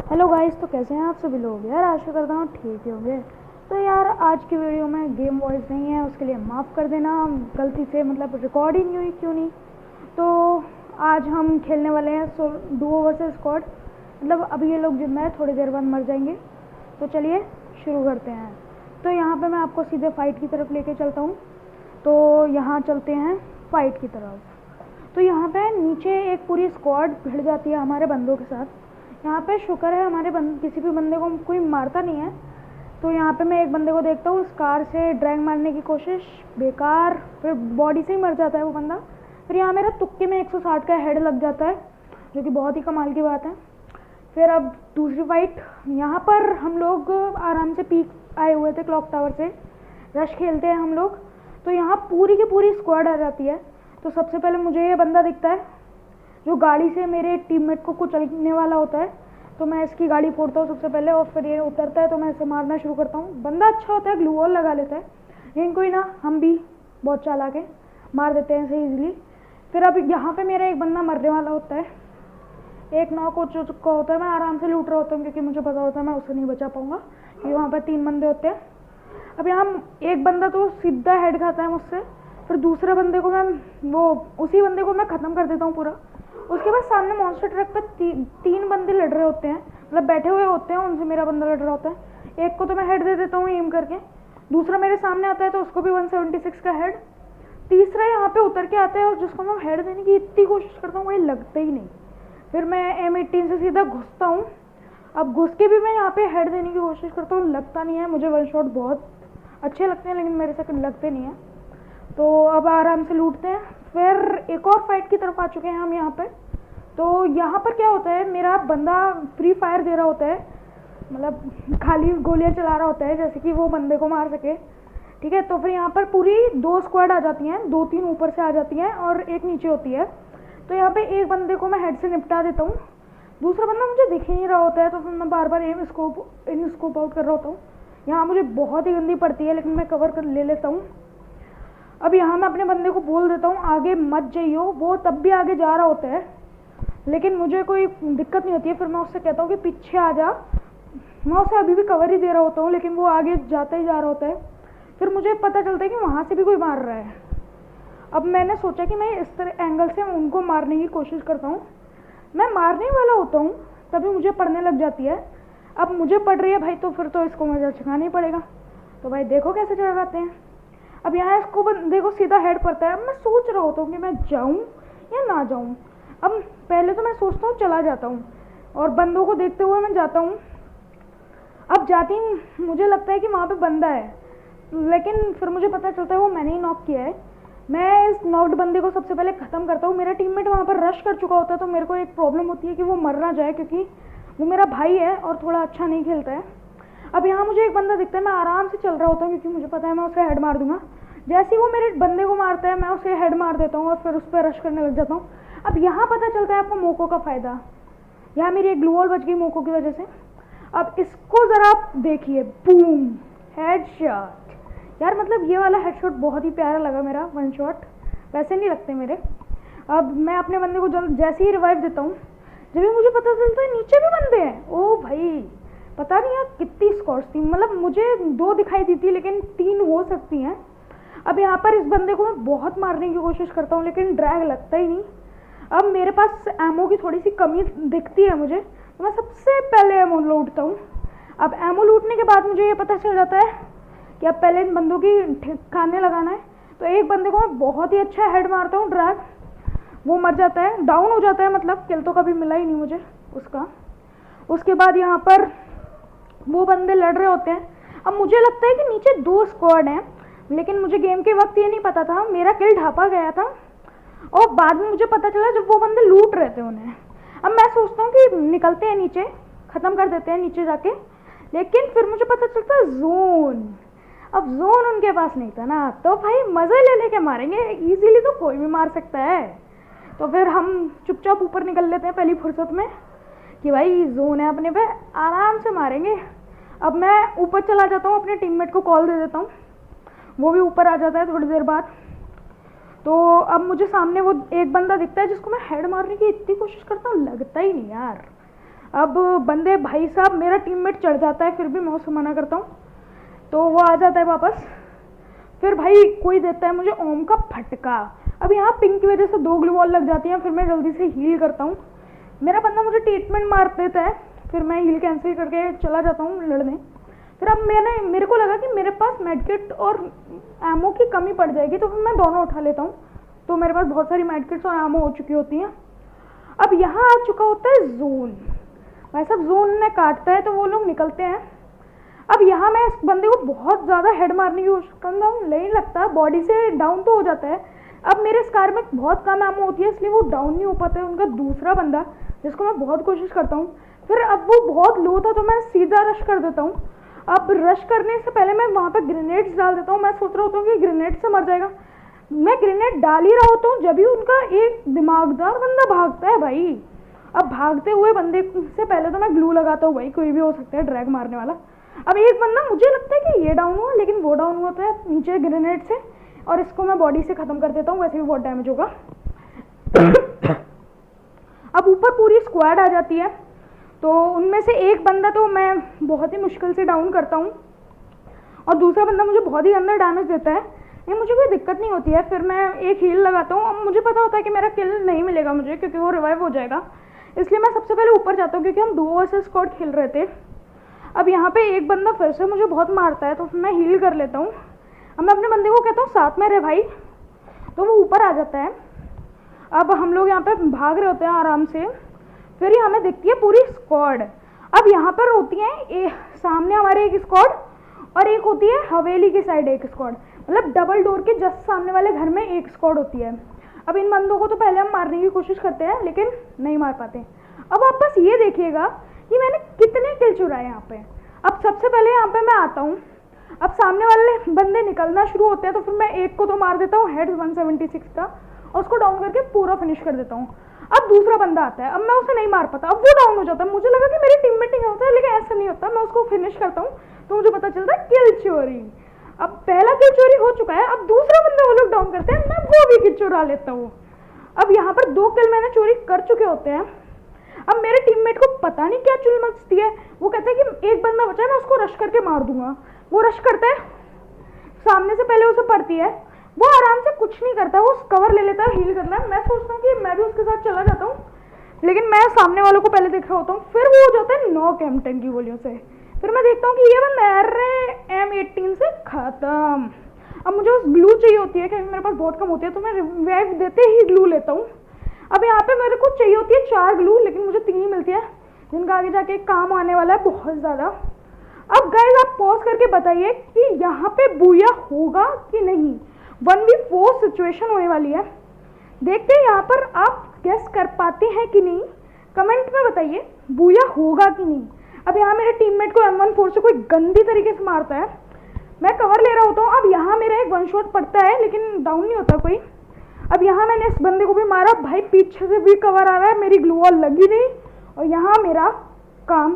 Hello guys, तो कैसे हैं आप सभी लोग। यार आशा करता हूँ ठीक ही होंगे। तो यार आज की वीडियो में गेम वॉइस नहीं है, उसके लिए माफ़ कर देना। गलती से मतलब रिकॉर्ड ही नहीं हुई, क्यों नहीं। तो आज हम खेलने वाले हैं डुओ वर्सेस स्क्वाड। मतलब अभी ये लोग जिंदा है, थोड़ी देर बाद मर जाएंगे। तो चलिए शुरू करते हैं। तो यहाँ पे मैं आपको सीधे फाइट की तरफ लेके चलता हूँ। तो यहाँ चलते हैं फाइट की तरफ। तो यहाँ पे नीचे एक पूरी स्क्वाड भिड़ जाती है हमारे बंदों के साथ। यहाँ पे शुक्र है हमारे किसी भी बंदे को कोई मारता नहीं है। तो यहाँ पे मैं एक बंदे को देखता हूँ, कार से ड्रैग मारने की कोशिश बेकार, फिर बॉडी से ही मर जाता है वो बंदा। फिर यहाँ मेरा तुक्के में 160 का हेड लग जाता है, जो कि बहुत ही कमाल की बात है। फिर अब दूसरी फाइट। यहाँ पर हम लोग आराम से पीक आए हुए थे क्लॉक टावर से, रश खेलते हैं हम लोग। तो यहाँ पूरी की पूरी स्क्वाड आ जाती है। तो सबसे पहले मुझे ये बंदा दिखता है जो गाड़ी से मेरे टीममेट को कुचलने वाला होता है। तो मैं इसकी गाड़ी फोड़ता हूँ सबसे पहले, और फिर ये उतरता है तो मैं इसे मारना शुरू करता हूँ। बंदा अच्छा होता है, ग्लू वॉल लगा लेता है, लेकिन कोई ना, हम भी बहुत चालाक हैं, मार देते हैं इसे ईजिली। फिर अब यहाँ पे मेरा एक बंदा मरने वाला होता है, एक नॉक हो चुका होता है। मैं आराम से लूट रहा होता हूँ क्योंकि मुझे पता होता है मैं उसे नहीं बचा पाऊँगा, क्योंकि वहाँ पर 3 बंदे होते हैं। अब यहाँ एक बंदा तो सीधा हेड खाता है मुझसे, फिर दूसरे बंदे को मैं उसी बंदे को मैं ख़त्म कर देता हूँ पूरा। उसके बाद सामने मॉन्स्टर ट्रक पर 3 बंदे लड़ रहे होते हैं, मतलब बैठे हुए होते हैं, उनसे मेरा बंदा लड़ रहा होता है। एक को तो मैं हेड दे देता हूँ एम करके, दूसरा मेरे सामने आता है तो उसको भी 176 का हेड। तीसरा यहाँ पे उतर के आता है और जिसको मैं हेड देने की इतनी कोशिश करता हूँ वही लगता ही नहीं। फिर मैं M18 से सीधा घुसता हूँ। अब घुस के भी मैं यहाँ पे हेड देने की कोशिश करता हूँ, लगता नहीं है। मुझे वन शॉट बहुत अच्छे लगते हैं लेकिन मेरे से लगते नहीं है। तो अब आराम से लूटते हैं। फिर एक और फाइट की तरफ आ चुके हैं हम यहाँ पे। तो यहाँ पर क्या होता है, मेरा बंदा फ्री फायर दे रहा होता है, मतलब खाली गोलियां चला रहा होता है जैसे कि वो बंदे को मार सके। ठीक है, तो फिर यहाँ पर पूरी 2 स्क्वाड आ जाती हैं, 2-3 ऊपर से आ जाती हैं और एक नीचे होती है। तो यहाँ पे एक बंदे को मैं हेड से निपटा देता हूँ, दूसरा बंदा मुझे दिख ही नहीं रहा होता है, तो फिर मैं बार बार इन स्कोप आउट कर रहा होता हूँ। यहाँ मुझे बहुत ही गंदी पड़ती है लेकिन मैं कवर कर ले लेता हूँ। अब यहाँ मैं अपने बंदे को बोल देता हूँ आगे मत जाइयो, वो तब भी आगे जा रहा होता है लेकिन मुझे कोई दिक्कत नहीं होती है। फिर मैं उससे कहता हूँ कि पीछे आ जा, मैं उसे अभी भी कवर ही दे रहा होता हूँ लेकिन वो आगे जाता ही जा रहा होता है। फिर मुझे पता चलता है कि वहाँ से भी कोई मार रहा है। अब मैंने सोचा कि मैं इस तरह एंगल से उनको मारने की कोशिश करता हूँ। मैं मारने वाला होता हूँ तभी मुझे पड़ने लग जाती है। अब मुझे पड़ रही है भाई, तो फिर तो इसको मुझे चढ़ाना ही पड़ेगा। तो भाई देखो कैसे चढ़ाते हैं। अब यहाँ इसको बंदे को सीधा हेड पड़ता है। अब मैं सोच रहा होता हूँ कि मैं जाऊँ या ना जाऊँ। अब पहले तो मैं सोचता हूँ चला जाता हूँ और बंदों को देखते हुए मैं जाता हूँ। अब जाती हूँ, मुझे लगता है कि वहाँ पे बंदा है, लेकिन फिर मुझे पता चलता है वो मैंने ही नॉक किया है। मैं इस नॉक्ड बंदे को सबसे पहले ख़त्म करता हूँ। मेरा टीममेट वहाँ पर रश कर चुका होता है, तो मेरे को एक प्रॉब्लम होती है कि वो मर ना जाए, क्योंकि वो मेरा भाई है और थोड़ा अच्छा नहीं खेलता है। अब यहाँ मुझे एक बंदा दिखता है, मैं आराम से चल रहा होता हूँ क्योंकि मुझे पता है मैं उसे हेड मार दूंगा। जैसे ही वो मेरे बंदे को मारता है मैं उसे हेड मार देता हूँ और फिर उस पर रश करने लग जाता हूँ। अब यहाँ पता चलता है आपको मोको का फ़ायदा। यहाँ मेरी एक ग्लू वॉल बच गई मोको की वजह से। अब इसको ज़रा आप देखिए, बूम, हेडशॉट। यार मतलब ये वाला हेडशॉट बहुत ही प्यारा लगा मेरा, वन शॉट वैसे नहीं लगते मेरे। अब मैं अपने बंदे को जैसे ही रिवाइव देता हूँ, जब भी मुझे पता चलता है नीचे भी बंदे हैं। ओ भाई, पता नहीं यार कितनी स्क्वाड्स थी, मतलब मुझे 2 दिखाई दी थी लेकिन 3 हो सकती हैं। अब यहाँ पर इस बंदे को मैं बहुत मारने की कोशिश करता हूँ लेकिन ड्रैग लगता ही नहीं। अब मेरे पास एमो की थोड़ी सी कमी दिखती है मुझे, तो मैं सबसे पहले एमो लूटता हूँ। अब एमो लूटने के बाद मुझे ये पता चल जाता है कि अब पहले इन बंदों की ठिकाने लगाना है। तो एक बंदे को मैं बहुत ही अच्छा हेड मारता हूँ, ड्रैग, वो मर जाता है, डाउन हो जाता है, मतलब किल तो कभी मिला ही नहीं मुझे उसका। उसके बाद यहाँ पर वो बंदे लड़ रहे होते हैं। अब मुझे लगता है कि नीचे 2 स्क्वाड हैं, लेकिन मुझे गेम के वक्त ये नहीं पता था, मेरा किल ढापा गया था और बाद में मुझे पता चला जब वो बंदे लूट रहे थे उन्हें। अब मैं सोचता हूँ कि निकलते हैं नीचे, ख़त्म कर देते हैं नीचे जाके, लेकिन फिर मुझे पता चलता जोन। अब जोन उनके पास नहीं था ना, तो भाई मज़े ले लेके मारेंगे, इजीली तो कोई भी मार सकता है। तो फिर हम चुपचाप ऊपर निकल लेते हैं पहली फुर्सत में कि भाई जोन है अपने पे, आराम से मारेंगे। अब मैं ऊपर चला जाता हूँ, अपने टीममेट को कॉल दे देता हूँ, वो भी ऊपर आ जाता है थोड़ी देर बाद। तो अब मुझे सामने वो एक बंदा दिखता है जिसको मैं हेड मारने की इतनी कोशिश करता हूँ, लगता ही नहीं यार। अब बंदे भाई साहब, मेरा टीममेट चढ़ जाता है, फिर भी मैं उसको मना करता हूँ तो वो आ जाता है वापस। फिर भाई कोई देता है मुझे ओम का फटका। अब यहाँ पिंक की वजह से 2 ग्लू वॉल लग जाती हैं। फिर मैं जल्दी से हील करता हूँ, मेरा बंदा मुझे ट्रीटमेंट मार देता है, फिर मैं हील कैंसिल करके चला जाता हूँ लड़ने। फिर अब मेरे को लगा कि मेरे पास मेडकिट और एमो की कमी पड़ जाएगी, तो फिर मैं दोनों उठा लेता हूँ। तो मेरे पास बहुत सारी मेडकिट्स और एमो हो चुकी होती हैं। अब यहाँ आ चुका होता है जोन। भाई साहब जोन ने काटता है तो वो लोग निकलते हैं। अब यहाँ मैं इस बंदे को बहुत ज़्यादा हेड मारने की कोशिश करता हूँ, नहीं लगता, बॉडी से डाउन तो हो जाता है। अब मेरे स्कार में बहुत कम एमो होती है, इसलिए वो डाउन नहीं हो पाता है उनका दूसरा बंदा, जिसको मैं बहुत कोशिश करता हूँ। फिर अब वो बहुत लो था तो मैं सीधा रश कर देता हूँ। अब रश करने से पहले मैं वहाँ पर ग्रेनेड्स डाल देता हूँ। मैं सोच रहा होता हूँ कि ग्रेनेड से मर जाएगा। मैं ग्रेनेड डाल ही रहा होता हूँ जब भी उनका एक दिमागदार बंदा भागता है भाई। अब भागते हुए बंदे से पहले तो मैं ग्लू लगाता हूँ, भाई कोई भी हो सकता है ड्रैग मारने वाला। अब एक बंदा, मुझे लगता है कि ये डाउन हुआ, लेकिन वो डाउन हुआ है नीचे ग्रेनेड से, और इसको मैं बॉडी से ख़त्म कर देता हूँ, वैसे भी बहुत डैमेज होगा। अब ऊपर पूरी स्क्वाड आ जाती है, तो उनमें से एक बंदा तो मैं बहुत ही मुश्किल से डाउन करता हूँ और दूसरा बंदा मुझे बहुत ही अंदर डैमेज देता है। ये मुझे कोई दिक्कत नहीं होती है। फिर मैं एक हील लगाता हूँ। अब मुझे पता होता है कि मेरा किल नहीं मिलेगा मुझे, क्योंकि वो रिवाइव हो जाएगा, इसलिए मैं सबसे पहले ऊपर जाता हूँ, क्योंकि हम डुओ वर्सेस स्क्वाड खेल रहे थे। अब यहाँ पे एक बंदा फिर से मुझे बहुत मारता है, तो फिर मैं हील कर लेता हूँ। अब मैं अपने बंदे को कहता हूँ साथ में रहे भाई, तो वो ऊपर आ जाता है। अब हम लोग यहाँ पे भाग रहे होते हैं आराम से। फिर ही हमें दिखती है पूरी स्क्वाड। अब यहाँ पर होती है सामने हमारे एक स्क्वाड और एक होती है हवेली की साइड एक स्क्वाड, मतलब डबल डोर के जस्ट सामने वाले घर में एक स्क्वाड होती है। अब इन बंदों को तो पहले हम मारने की कोशिश करते हैं, लेकिन नहीं मार पाते। अब आप बस ये देखिएगा कि मैंने कितने किल चुराए यहाँ पे। अब सबसे पहले यहाँ पे मैं आता हूँ। अब सामने वाले बंदे निकलना शुरू होते हैं, तो फिर मैं एक को तो मार देता हूँ हेड 176 का, और उसको डाउन करके पूरा फिनिश कर देता हूँ। अब दूसरा बंदा आता है, अब मैं उसे नहीं मार पाता, अब वो डाउन हो जाता है। मुझे लगा कि मेरी टीममेट नहीं होता है, लेकिन ऐसा नहीं होता। मैं उसको फिनिश करता हूँ तो मुझे पता चलता है किल चोरी। अब पहला किल चोरी हो चुका है। अब दूसरा बंदा वो लोग डाउन करते हैं, मैं वो भी किल चुरा लेता हूँ। अब यहाँ पर 2 किल मैंने चोरी कर चुके होते हैं। अब मेरे टीममेट को पता नहीं क्या चुल मचती है, वो कहता है कि एक बंदा बचा है, मैं उसको रश करके मार दूंगा। वो रश करता है, सामने से पहले उसे पड़ती है, वो आराम से कुछ नहीं करता, वो कवर ले लेता है, हील करना है। मैं सोचता हूँ कि मैं भी उसके साथ चला जाता हूँ, लेकिन मैं सामने वालों को पहले देख रहा होता हूँ। फिर वो हो जाता है नॉक M10 की गोलियों से। फिर मैं देखता हूँ कि ये बंदा M18 से खत्म। अब मुझे उस ग्लू चाहिए होती है, क्योंकि मेरे पास बहुत कम होती है, तो मैं रिवाइव देते ही ग्लू लेता हूँ। अब यहाँ पे मेरे को चाहिए होती है 4 ग्लू, लेकिन मुझे 3 ही मिलती है, जिनका आगे जाके काम आने वाला है बहुत ज़्यादा। अब गाइस आप पॉज करके बताइए कि यहाँ पे बूया होगा कि नहीं। 1v4 सिचुएशन होने वाली है, देखते हैं यहाँ पर आप गेस कर पाते हैं कि नहीं। कमेंट में बताइए बूया होगा कि नहीं। अब यहाँ मेरे टीममेट को M14 से कोई गंदी तरीके से मारता है, मैं कवर ले रहा होता हूँ। अब यहाँ मेरा एक 1 शॉट पड़ता है, लेकिन डाउन नहीं होता कोई। अब यहाँ मैंने इस बंदे को भी मारा, भाई पीछे से भी कवर आ रहा है, मेरी ग्लू वॉल लगी नहीं, और यहाँ मेरा काम